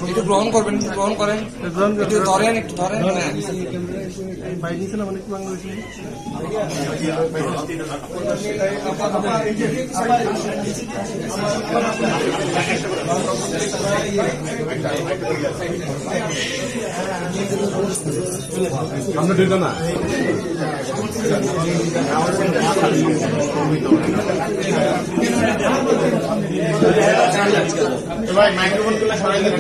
একটু গ্রহণ করবেন, গ্রহণ করেন, একটু ধরেন, একটু ধরেন। আমরা দুইটা না ভাই মাইক্রোফোন গুলো সরাই দিন।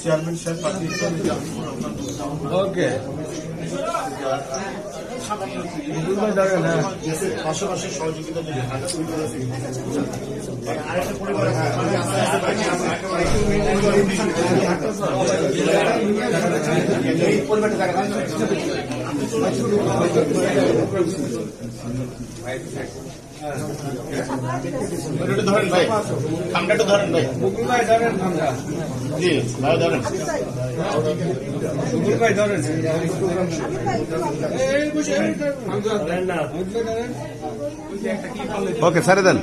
চেয়ারম্যান সাহেব পাঠিয়েছেন ওকে পাশাপাশি সহযোগিতা যদি ধরেন ভাই, খামটা ধরেন ভাই, জি ভাই ধরেন, ভাই ধরেন, ওকে ছেড়ে দেন,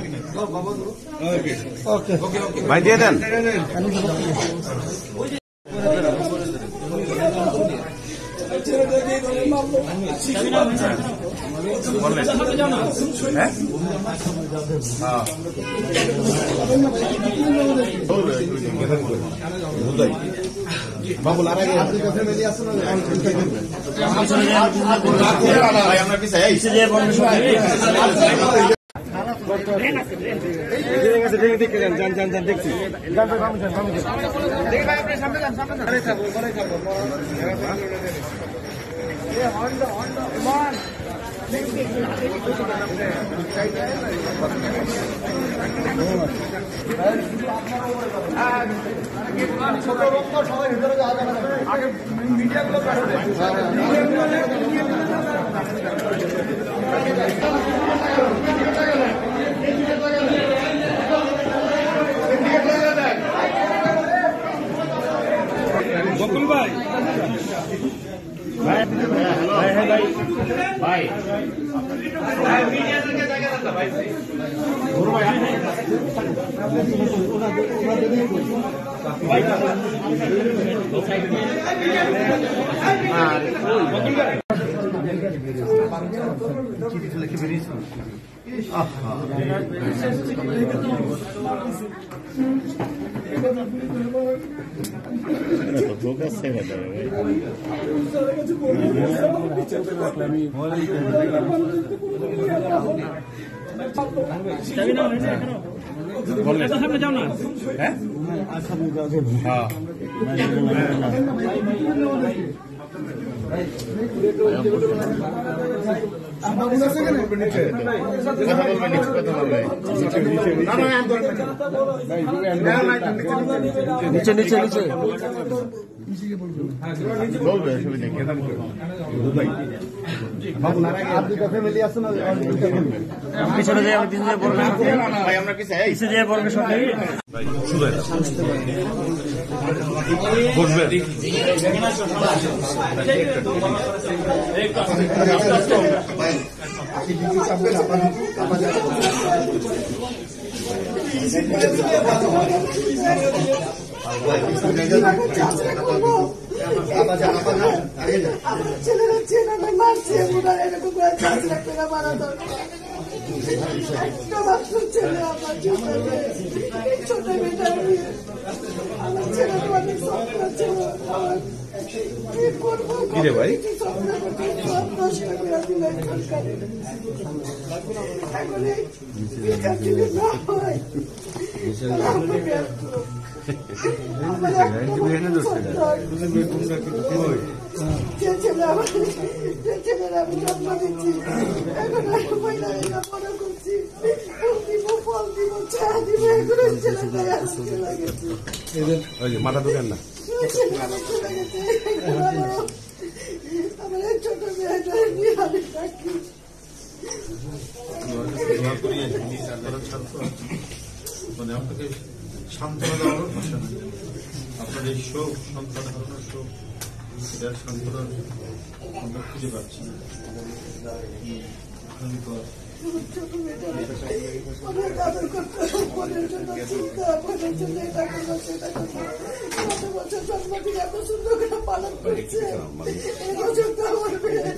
ভাই দিয়ে দেন। বাবু লারা আমরা পিছাই দেখছি বকুল ভাই, ভাই সামনে যাও না, হ্যাঁ নিচে নিচে নিচে পিছনে যাই, আমি পিছনে পড়বে, আমরা পিছিয়ে যেয়ে পড়বে সব বসবে ছেলেরা মারছে, এরকম মারা দরকার। ছেলে আমার ছোট মেয়েটা, আমার ছেলে অনেক স্বপ্ন ছিল, কি রে ভাই নষ্ট করে দিলেন সরকারে। এখন বিচার যদি না হয় ছেলেরা আমি জন্ম দিচ্ছি, এখন মহিলা মনে করছি ফল দিব, চা দিব, এখন ছেলেটাই আসতে লাগেছে, মাথা ঢুকেন না। আমার ছোট মেয়েটা নিয়ে আমি থাকি। মানে আপনাকে সান্ত্বনা দেওয়ার ভাষা নেই। আপনার এই শোক, সন্তান হারানোর শোক, এটার সান্ত্বনা আমরা খুঁজে পাচ্ছি না। ছোট মেয়েটা অনেক আদর করতো, বোনের জন্য চিন্তা, বোনের জন্য এটা করবো সেটা করবো। 5 বছর জন্মদিন এত সুন্দর করে পালন করেছে। এবছর তো আমার মেয়ের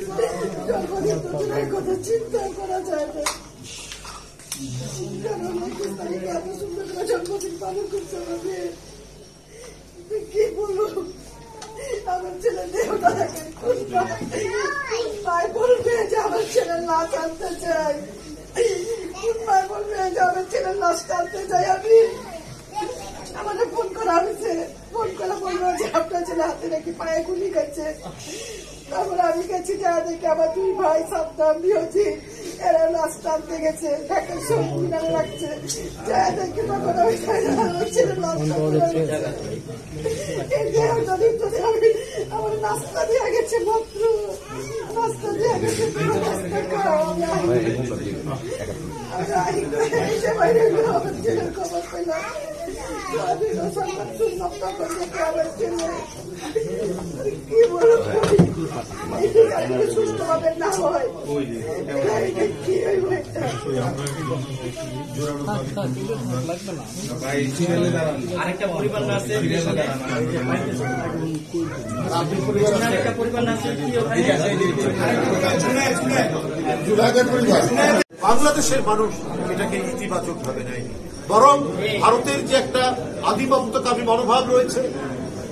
জন্মদিন তো দূরের কথা, চিন্তা করা যায় না। কারণ 21 তারিখে এত সুন্দর করে জন্মদিন পালন করছে আমার মেয়ে। কি বলবো, আমার ছেলের দেহটা দেখেন, মায় বলবে যে আমার ছেলের লাশ আনতে চাই, মায় বলবে যে আমার ছেলের লাশটা আনতে চাই। আমি আমাদের ফোন করা হয়েছে, ফোন করে বলবো যে আপনার ছেলে হাতে নাকি পায়ে গুলি গেছে। তারপরে আমি গেছি, যা দেখি আমার 2 ভাই সাবধান দিয়েছি, এরা লাশটা আনতে গেছে, ঢাকার সব মিনারে রাখছে। যা দেখি তখন আমি আমার ছেলের লাশটা আমার নাস্তা দিয়ে গেছে, মাত্র নাস্তা দিয়ে গেছে, বাইরে আমার ছেলের খবর পেলাম। কি বলবো, সুস্থভাবে না হয় কি হইব একটা। আরেকটা পরিবার না আছে, আরেকটা পরিবার না আছে, বাংলাদেশের মানুষ এটাকে ইতিবাচক ভাবে নেয়নি, বরং ভারতের যে একটা আধিপত্যকামী মনোভাব রয়েছে,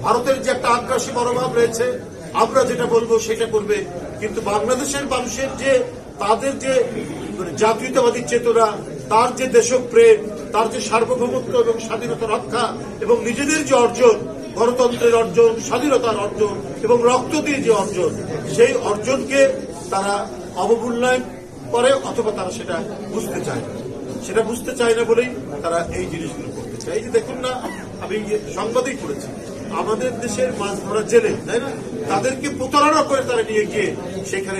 ভারতের যে একটা আগ্রাসী মনোভাব রয়েছে, আমরা যেটা বলবো সেটা করবে। কিন্তু বাংলাদেশের মানুষের যে তাদের যে জাতীয়তাবাদী চেতনা, তার যে দেশপ্রেম, তার যে সার্বভৌমত্ব এবং স্বাধীনতা রক্ষা এবং নিজেদের যে অর্জন, গণতন্ত্রের অর্জন, স্বাধীনতার অর্জন এবং রক্ত দিয়ে যে অর্জন, সেই অর্জনকে তারা অবমূল্যায়ন করে অথবা তারা সেটা বুঝতে চায় না। সেটা বুঝতে চায় না বলেই তারা এই জিনিসগুলো করতে চায়। এই যে দেখুন না, আমি সংবাদেই পড়েছি, আমাদের দেশের মাছ ধরা জেলে, তাই না, তাদেরকে প্রতারণা করে তারা নিয়ে গিয়ে সেখানে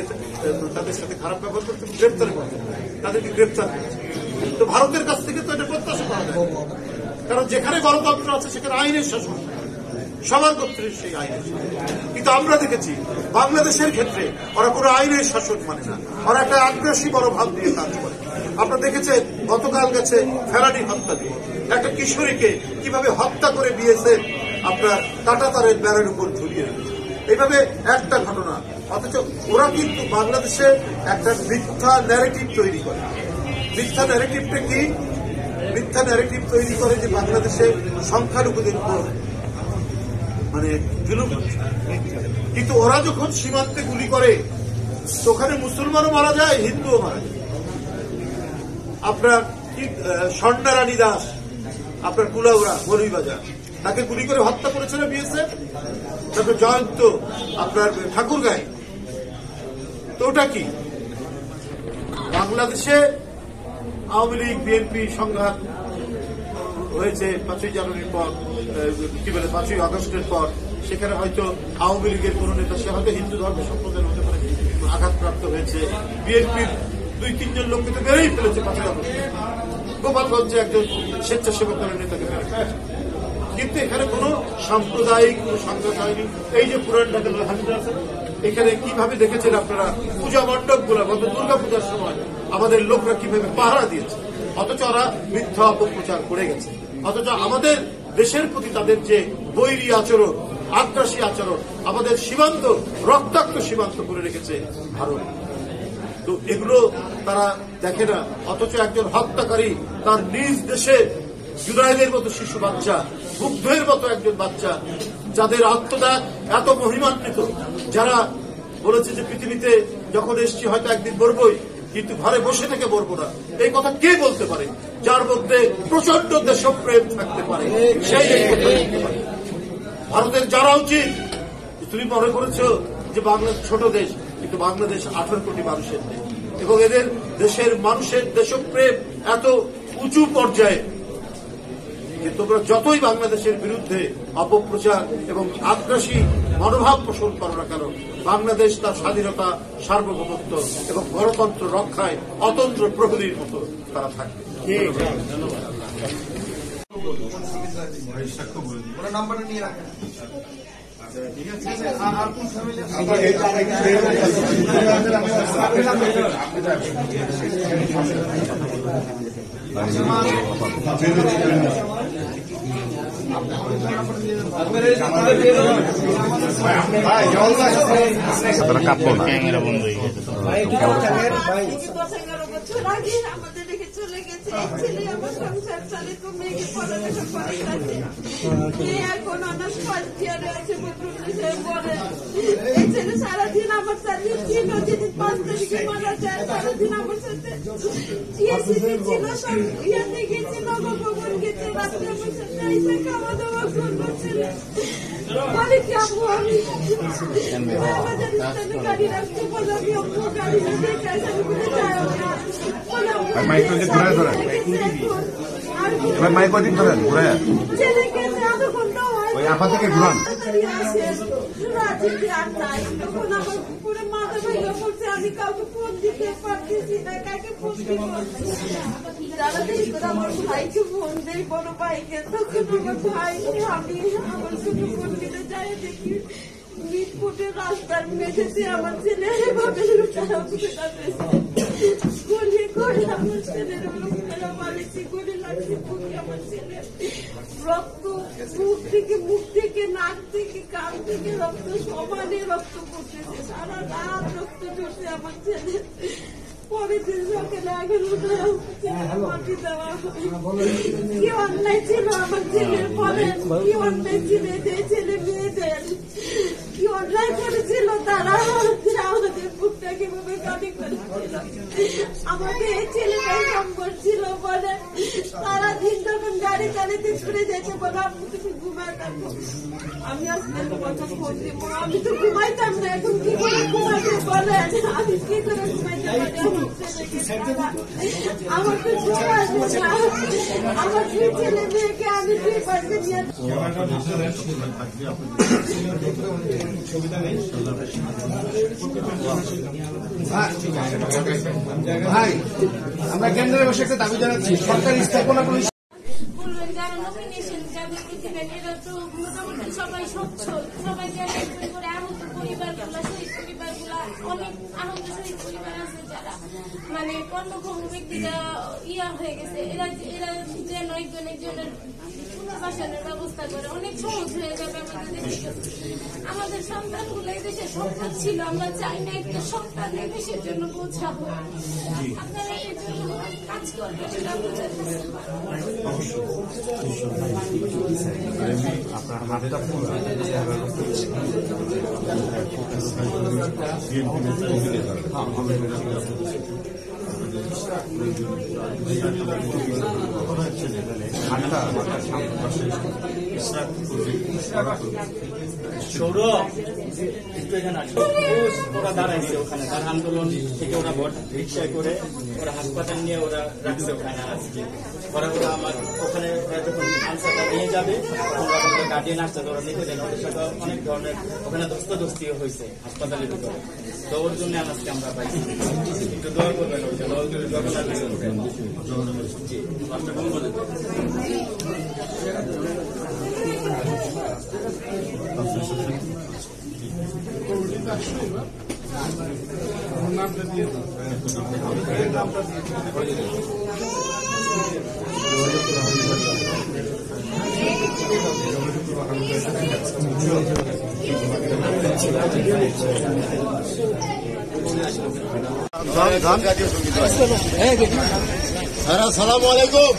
তাদের সাথে খারাপ ব্যবহার করতে, গ্রেপ্তার করতে, তাদেরকে গ্রেপ্তার করছে। তো ভারতের কাছ থেকে তো এটা প্রত্যাশা করা যায়, কারণ যেখানে গণতন্ত্র আছে সেখানে আইনের শাসন, সবার কর্তৃক সেই আইনের শাসন। কিন্তু আমরা দেখেছি বাংলাদেশের ক্ষেত্রে ওরা কোনো আইনের শাসন মানে না, ওরা একটা আগ্রাসী মনোভাব দিয়ে কাজ করে। আপনারা দেখেছেন গতকাল গেছে ফেরানি হত্যা দিয়ে একটা কিশোরীকে কিভাবে হত্যা করে বিএসএফ আপনার কাঁটাতারের বেড়ার উপর ঝুলিয়ে রেখেছে। এইভাবে একটা ঘটনা, অথচ ওরা কিন্তু বাংলাদেশে একটা মিথ্যা ন্যারেটিভ তৈরি করে। মিথ্যা ন্যারেটিভটা কি? মিথ্যা ন্যারেটিভ তৈরি করে যে বাংলাদেশে সংখ্যালঘুদের উপর মানে জুলুম হচ্ছে। কিন্তু ওরা যখন সীমান্তে গুলি করে তো ওখানে মুসলমানও মারা যায়, হিন্দুও মারা যায়। আপনার স্বর্ণা রানী দাস, আপনার কুলাউড়া মৌলভীবাজার, তাকে গুলি করে হত্যা করেছে না বিএসএফ। তারপর জয়ন্ত আপনার ঠাকুরগাঁয়, তো ওটা কি? বাংলাদেশে আওয়ামী লীগ বিএনপি সংঘাত হয়েছে 5ই জানুয়ারির পর, কি বলে 5ই আগস্টের পর। সেখানে হয়তো আওয়ামী লীগের কোন নেতা, সে হয়তো হিন্দু ধর্মের সম্প্রদায়ের হতে পারে, আঘাতপ্রাপ্ত হয়েছে। বিএনপির 2-3 জন লোককে তো বেড়েই ফেলেছে 5ই আগস্ট। গোপালগঞ্জে একজন স্বেচ্ছাসেবক দলের নেতাকে বেড়ে ফেলেছে। কিন্তু এখানে কোন সাম্প্রদায়িক কোন সংঘাত হয়নি। এই যে পুরান ঢাকার হাসিনা আছে, এখানে কিভাবে দেখেছেন আপনারা পূজা মণ্ডপ গুলো গত দুর্গা পূজার সময় আমাদের লোকরা কিভাবে পাহারা দিয়েছে, অথচ ওরা মিথ্যা অপপ্রচার করে গেছে। অথচ আমাদের দেশের প্রতি তাদের যে বৈরী আচরণ, আগ্রাসী আচরণ, আমাদের সীমান্ত রক্তাক্ত সীমান্ত করে রেখেছে ভারত। তো এগুলো তারা দেখে না। অথচ একজন হত্যাকারী তার নিজ দেশে জুনায়েদের মতো শিশু বাচ্চা, মুগ্ধের মতো একজন বাচ্চা, যাদের আত্মত্যাগ এত মহিমান্বিত, যারা বলেছে যে পৃথিবীতে যখন এসছি হয়তো একদিন মরবই, কিন্তু ঘরে বসে থেকে মরবো না। এই কথা কে বলতে পারে? যার মধ্যে প্রচন্ড দেশপ্রেম থাকতে পারে, সেই এই কথা বলতে পারে। ভারতের জানা উচিত, তুমি মনে করেছ যে বাংলাদেশ ছোট দেশ, কিন্তু বাংলাদেশ 18 কোটি মানুষের দেশ, এবং এদের দেশের মানুষের দেশপ্রেম এত উঁচু পর্যায়ে। তোমরা যতই বাংলাদেশের বিরুদ্ধে অপপ্রচার এবং আগ্রাসী মনোভাব পোষণ করো না কেন, বাংলাদেশ তার স্বাধীনতা, সার্বভৌমত্ব এবং গণতন্ত্র রক্ষায় অতন্ত্র প্রহরীর মতো তারা থাকবে। সাক্ষ্য বলে দিই। ওরা নাম্বারটা নিয়ে রাখেন। ঠিক আছে। আর কোন ফ্যামিলি তারা কাঁপলো না। ক্যামেরা বন্ধ হয়ে গেছে। 10-11 বছর আগে আমাদের রেখে চলে গেছে। এক ছেলে আমার সংসার চালিত, মেয়েকে পড়ালেখা করাচ্ছে। এখন অনার্স ফার্স্ট ইয়ারে আছে। বলে এই ছেলে সারাদিন আমার সাথে ছিল, যেদিন 5 তারিখে মারা যায় সারাদিন আমার সাথে ছিল, সব ইয়াতে গেছিল, ভগবান গেছে, রাত্রে আমার সাথে এসে খাওয়া দাওয়া করলো। ছেলে বলে কি আব্বু আমি আমাদের স্থানে গাড়ি রাখতে বলে, আমি অন্য গাড়ি নিয়ে কাছে ঘুরে যাই। এবার মাইক কদিন ধরেন ঘুরে ছেলেকে আধা ঘন্টা হয় ওই আপা থেকে ঘুরান। আমি কাউকে ফোন দিতে পারতেছি না, কাকে ফোন দিব? আমার ভাইকে ফোন দেই, বড় ভাইকে। তখন আমার ভাই আমি আমার সঙ্গে ফোন দিতে যাই, দেখি মিটফুটের রাস্তার মেঝেতে আমার ছেলে এভাবে গুলি করে আমার ছেলের মারেছি, গুলি লাগছে বুকে। আমার ছেলে রক্ত মুখ থেকে নাক থেকে কান থেকে রক্ত সমানে রক্ত পড়তেছে, সারা রাত রক্ত ঝরছে আমার ছেলে। পরের দিন সকালে 11টায় মাটি দেওয়া। কি অন্যায় ছিল আমার ছেলের? বলেন কি অন্যায় ছিল এদের ছেলে মেয়েদের? কি অন্যায় করেছিল তারা? আমাদের বুকটা কিভাবে কাটি করেছিল? আমাকে এই ছেলেটাই সম্পর্ক ছিল। বলে সারা দিন যখন গাড়ি চালিয়ে ছুটে যেতে বলে, আপনি তুমি ঘুমায় থাকো, আমি আসলে তোমাকে ফোন দিব। আমি তো ঘুমাইতাম না, এখন কি করে ঘুমাইতে বলেন? আমি কি করে ঘুমাইতে পারি? আমার তো ঘুম আসবে না। আমার 2 ছেলে মেয়েকে আমি 2 পাশে নিয়ে ভাই, আমরা কেন্দ্রে বসে একটা দাবি জানাচ্ছি, সরকারি স্থাপনা করে বলবেন যারা নমিনেশন যাদের দিবেন এরা তো মোটামুটি সবাই সচ্ছল, সবাই করে আহত পরিবারগুলা, শহীদ পরিবারগুলা, অনেক আহত শহীদ পরিবার আছে যারা মানে কর্মক্ষম ব্যক্তিরা হয়ে গেছে। এরা যেন একজনের পুনর্বাসনের ব্যবস্থা করে, অনেক সহজ হয়ে যাবে আমাদের দেশে। আমাদের সন্তানগুলো এই দেশের সম্পদ ছিল, আমরা চাই না একটা সন্তান এই দেশের জন্য বোঝা হয়। আপনারা এর জন্য কাজ করবেন, এটা বোঝাতে আপনার হাতটা পুরো সৌরভ একটু এখানে আসো। ওরা দাঁড়াইছে ওখানে, তার আন্দোলন থেকে ওরা ভোট রিক্সায় করে ওরা হাসপাতাল নিয়ে ওরা রাখছে ওখানে আজকে। ওরা আমার ওখানে যখন আনসারটা নিয়ে যাবে তখন গার্ডিয়ান আসছে, ওরা নিতে দেন। ওদের সাথে অনেক ধরনের ওখানে ধস্তাধস্তিও হয়েছে হাসপাতালের ভিতরে। তো ওর জন্য আজকে আমরা পাইছি, একটু দোয়া করবেন। ওই জন্য আসসালামু আলাইকুম।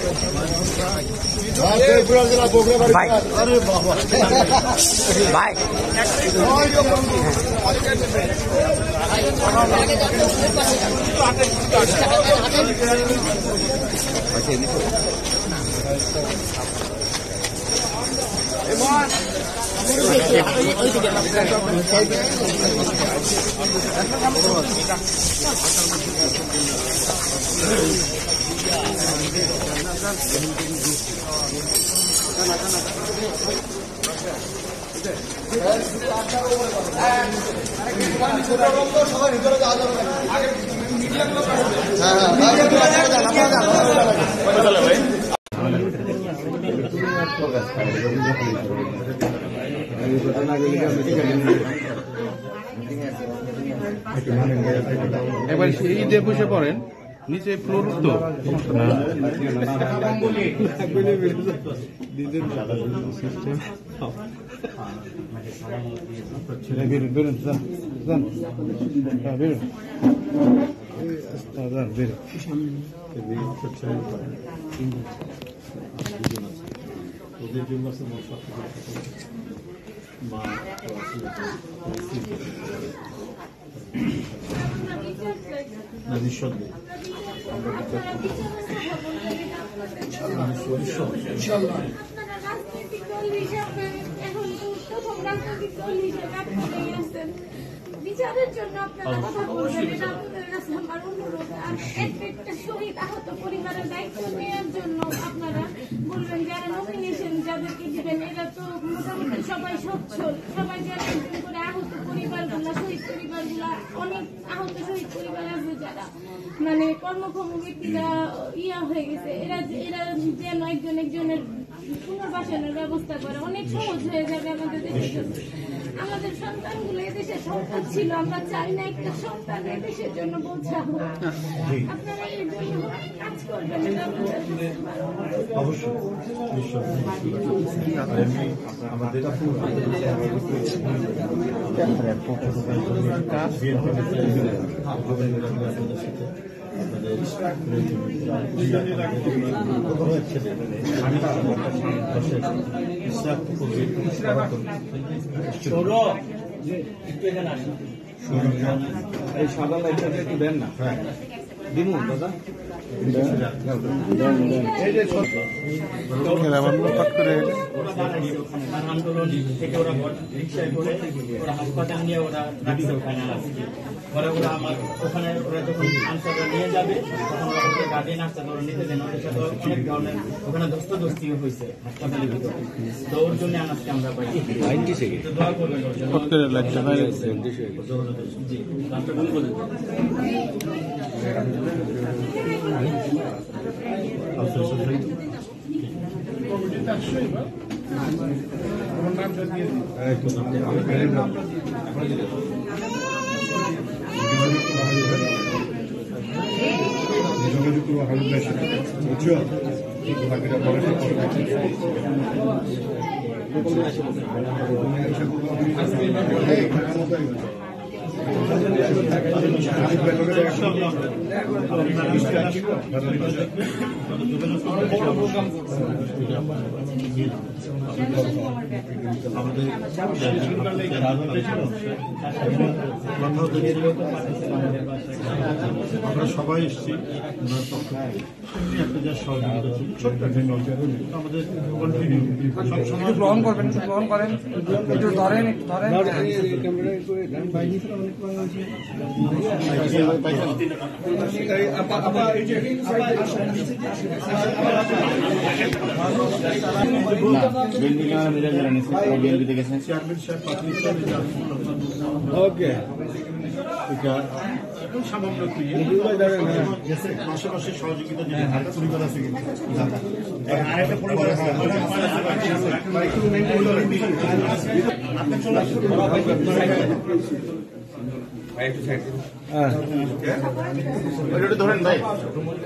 জেলা বগুড়া বাড়ি। আরে বাবা ভাই একবার এই দিয়ে বসে পড়েন, নিচে ফ্লোর তো ওদের জন্য মা নিঃসন্দেহে রাজনৈতিক দল হিসাবে এখন প্রথম রাজনৈতিক দল হিসাবে আপনারা আসছেন বিচারের জন্য আপনারা কথা বলবেন, এটা আপনাদের কাছে আমার অনুরোধ। আর একটা শহীদ আহত পরিবারের দায়িত্ব নেওয়ার জন্য আপনারা বলবেন যারা নমিনেশন যাদেরকে দিবেন এরা তো মোটামুটি সবাই সচ্ছল, সবাই যারা একজন করে আহত পরিবারগুলা শহীদ পরিবারগুলা অনেক আহত শহীদ পরিবার আছে যারা মানে কর্মক্ষম ব্যক্তিরা হয়ে গেছে, এরা যেন একজনের পুনর্বাসনের ব্যবস্থা করে অনেক সহজ হয়ে যাবে আমাদের দেশের জন্য। আমাদের সন্তানগুলো এদেশের সন্তান ছিল, আমরা চাই না একটা সন্তান এদেশের জন্য বোঝা হোক। আপনারা এর জন্য কাজ করবেন, এটা অবশ্যই আমাদের এই সাদা লাইটটা একটু দেন না। দিমু দাদা আন্দোলন থেকে ওরা রিক্সায় করে ওরা হাসপাতাল নিয়ে ওরা রাখছে ওখানে আজকে। ওরা আমার ওখানে ওরা যখন আনসাররা নিয়ে যাবে তখন ওরা গার্ডিয়ান আসছে, ওরা নিতে দেন, ওদের সাথে অনেক ধরনের ওখানে ধস্তাধস্তি হয়েছে হাসপাতালের ভিতরে। তো ওর জন্য আজকে আমরা পাইছি দোয়া করবেন ওর জন্য। জি রাস্তা কোন বলে আমরা সবাই এসেছি একটা যা সহযোগিতা ছিল ছোট্ট আমাদের কন্টিনিউ একটু গ্রহণ করবেন, একটু গ্রহণ করেন, একটু ধরেন, ওকে সামান্য পাশাপাশি সহযোগিতা পরিবার আছে আরেকটা পরিবার আছে ধরেন ভাই,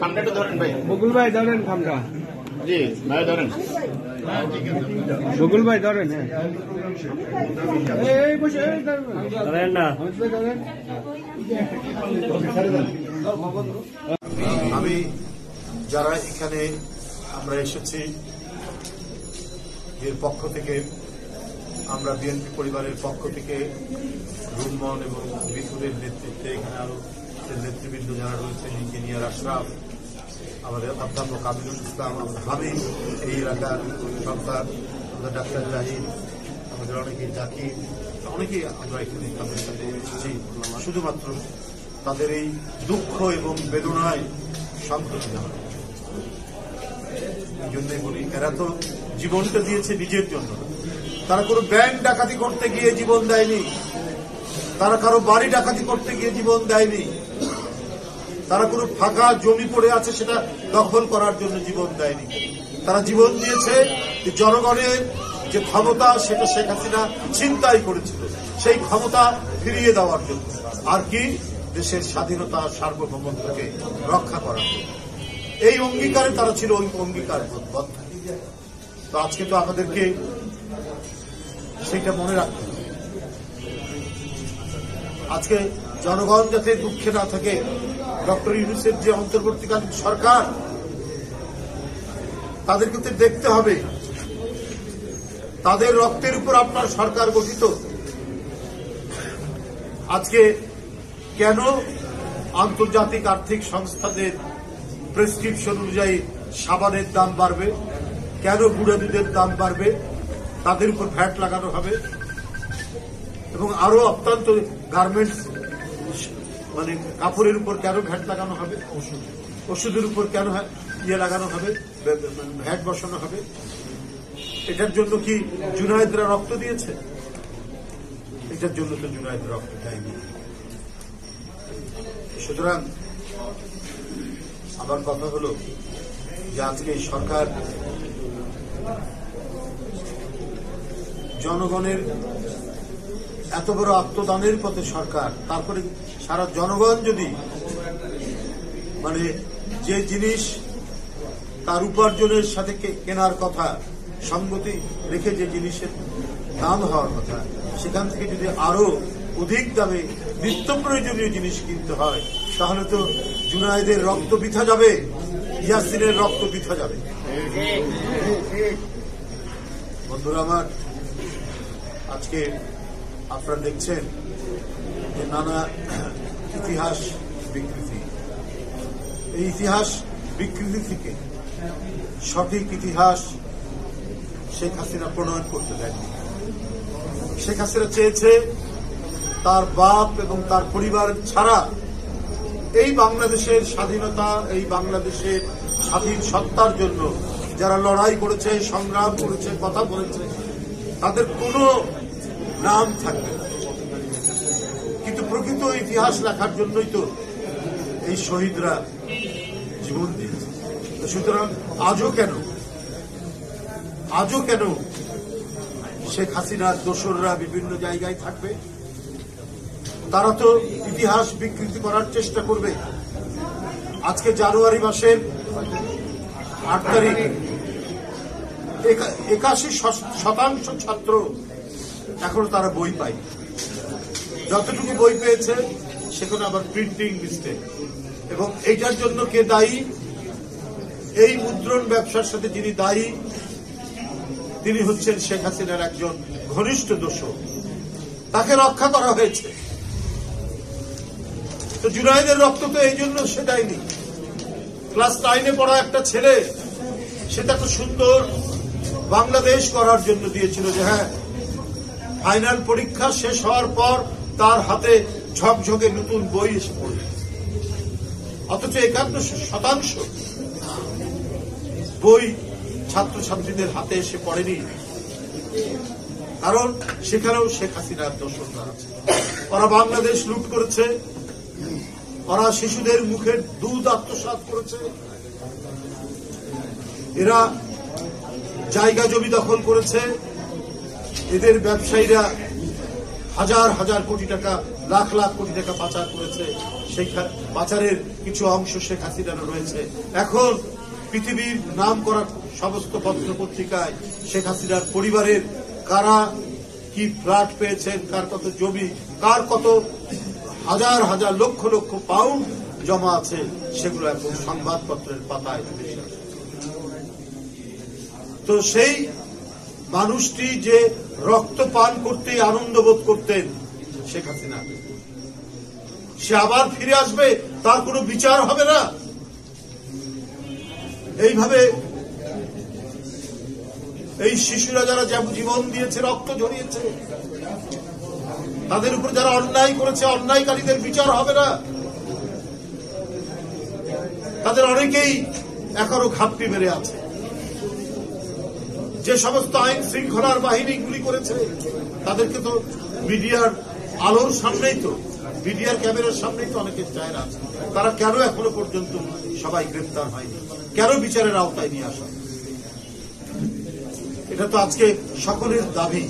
খামটা একটু ধরেন ভাই। বকুল ভাই ধরেন খামটা। জি ভাই ধরেন। বকুল ভাই ধরেন। না আমি যারা এখানে আমরা এসেছি এর পক্ষ থেকে, আমরা বিএনপি পরিবারের পক্ষ থেকে রুম্মন এবং বিপুলের নেতৃত্বে এখানে আরো নেতৃবৃন্দ যারা রয়েছেন, ইঞ্জিনিয়ার আশরাফ, আমাদের অধ্যাপক কামিলুল ইসলাম, আমাদের হাবিব, এই এলাকার সন্তান, আমাদের ডাক্তার জাহিদ, আমাদের অনেকেই জাকির, অনেকেই আমরা এখানে তাদের সাথে এসেছি শুধুমাত্র তাদের এই দুঃখ এবং বেদনায় সান্ত্বনা দেওয়া। এই জন্যই বলি, এরা তো জীবনটা দিয়েছে নিজের জন্য, তারা কোনো ব্যাংক ডাকাতি করতে গিয়ে জীবন দেয়নি, তারা কারো বাড়ি ডাকাতি করতে গিয়ে জীবন দেয়নি, তারা কোনো ফাঁকা জমি পড়ে আছে সেটা দখল করার জন্য জীবন দেয়নি। তারা জীবন দিয়েছে যে জনগণের যে ক্ষমতা সেটা শেখ হাসিনা ছিনতাই করেছিল, সেই ক্ষমতা ফিরিয়ে দেওয়ার জন্য, আর কি দেশের স্বাধীনতা সার্বভৌমত্বকে রক্ষা করার জন্য। এই অঙ্গীকারে তারা ছিল ওই অঙ্গীকারবদ্ধ। তো আজকে তো আমাদেরকে সেটা মনে রাখতে হবে। আজকে জনগণ যাতে দুঃখে না থাকে, ডক্টর ইউনূসের যে অন্তর্বর্তীকালীন সরকার, তাদেরকে তো দেখতে হবে তাদের রক্তের উপর আপনার সরকার গঠিত। আজকে কেন আন্তর্জাতিক আর্থিক সংস্থাদের প্রেসক্রিপশন অনুযায়ী সাবানের দাম বাড়বে, কেন গুঁড়া দুধের দাম বাড়বে, তাদের উপর ভ্যাট লাগানো হবে, এবং আরো অত্যন্ত গার্মেন্টস মানে কাপড়ের উপর কেন ভ্যাট লাগানো হবে, ওষুধের উপর কেন লাগানো হবে, ভ্যাট বসানো হবে। এটার জন্য কি জুনায়েদরা রক্ত দিয়েছে? এটার জন্য তো জুনায়েদ রক্ত দেয়নি। সুতরাং আমার কথা হলো যে আজকে এই সরকার জনগণের এত বড় আত্মদানের পথে সরকার, তারপরে সারা জনগণ যদি মানে যে জিনিস তার উপার্জনের সাথে কেনার কথা, সঙ্গতি রেখে যে জিনিসের দাম হওয়ার কথা, সেখান থেকে যদি আরো অধিক দামে নিত্য প্রয়োজনীয় জিনিস কিনতে হয়, তাহলে তো জুনায়েদের রক্ত বৃথা যাবে, ইয়াসিনের রক্ত বৃথা যাবে। বন্ধুরা আমার, আজকে আপনারা দেখছেন যে নানা ইতিহাস বিকৃতি, এই ইতিহাস বিকৃতি থেকে সঠিক ইতিহাস শেখ হাসিনা প্রণয়ন করতে দেয়নি। শেখ হাসিনা চেয়েছে তার বাপ এবং তার পরিবার ছাড়া এই বাংলাদেশের স্বাধীনতা, এই বাংলাদেশের স্বাধীন সত্তার জন্য যারা লড়াই করেছে, সংগ্রাম করেছে, কথা বলেছে, তাদের কোনো নাম থাকবে না। কিন্তু প্রকৃত ইতিহাস লেখার জন্যই তো এই শহীদরা জীবন দিয়েছে। সুতরাং আজও কেন শেখ হাসিনার দোসররা বিভিন্ন জায়গায় থাকবে? তারা তো ইতিহাস বিকৃতি করার চেষ্টা করবে। আজকে জানুয়ারি মাসের 8 তারিখ 81% ছাত্র এখনো তারা বই পায়। যতটুকু বই পেয়েছে সেখানে আবার প্রিন্টিং মিস্টেক, এবং এইটার জন্য কে দায়ী? এই মুদ্রণ ব্যবসার সাথে যিনি দায়ী তিনি হচ্ছেন শেখ হাসিনার একজন ঘনিষ্ঠ দোসর, তাকে রক্ষা করা হয়েছে। তো জুনায়েদের রক্ত তো এই জন্য সে দেয়নি। ক্লাস 9-এ পড়া একটা ছেলে, সেটা তো সুন্দর বাংলাদেশ করার জন্য দিয়েছিল, যে হ্যাঁ ফাইনাল পরীক্ষা শেষ হওয়ার পর তার হাতে ঝকঝকে নতুন বই এসে পড়বে। অথচ 51% বই ছাত্রছাত্রীদের হাতে এসে পড়েনি, কারণ সেখানেও শেখ হাসিনার দোসররা আছে। ওরা বাংলাদেশ লুট করেছে, ওরা শিশুদের মুখের দুধ আত্মসাৎ করেছে, এরা জায়গা জমি দখল করেছে, এদের ব্যবসায়ীরা হাজার হাজার কোটি টাকা, লাখ লাখ কোটি টাকা পাচার করেছে। সেই পাচারের কিছু অংশ শেখ হাসিনারও রয়েছে। এখন পৃথিবীর নাম করা সমস্ত পত্র পত্রিকায় শেখ হাসিনার পরিবারের কারা কি ফ্ল্যাট পেয়েছেন, কার কত জমি, কার কত হাজার হাজার লক্ষ লক্ষ পাউন্ড জমা আছে, সেগুলো এখন সংবাদপত্রের পাতায় ভেসে আসে। তো সেই মানুষটি যে রক্ত পান করতেই আনন্দ বোধ করতেন শেখ হাসিনা, সে আবার ফিরে আসবে, তার কোনো বিচার হবে না। এইভাবে এই শিশুরা যারা জীবন দিয়েছে, রক্ত ঝরিয়েছে, তাদের উপর যারা অন্যায় করেছে, অন্যায়কারীদের বিচার হবে না। তাদের অনেকেই এখনো ঘাপটি মেরে আছে। যে সমস্ত আইন শৃঙ্খলার বাহিনী গুলি করেছে তাদেরকে তো মিডিয়ার আলোর সামনেই তো, মিডিয়ার ক্যামেরার সামনেই তো অনেকে চায় না। তারা কেন এখনো পর্যন্ত সবাই গ্রেপ্তার হয়নি, কেন বিচারের আওতায় নিয়ে আসা? এটা তো আজকে সকলের দাবি।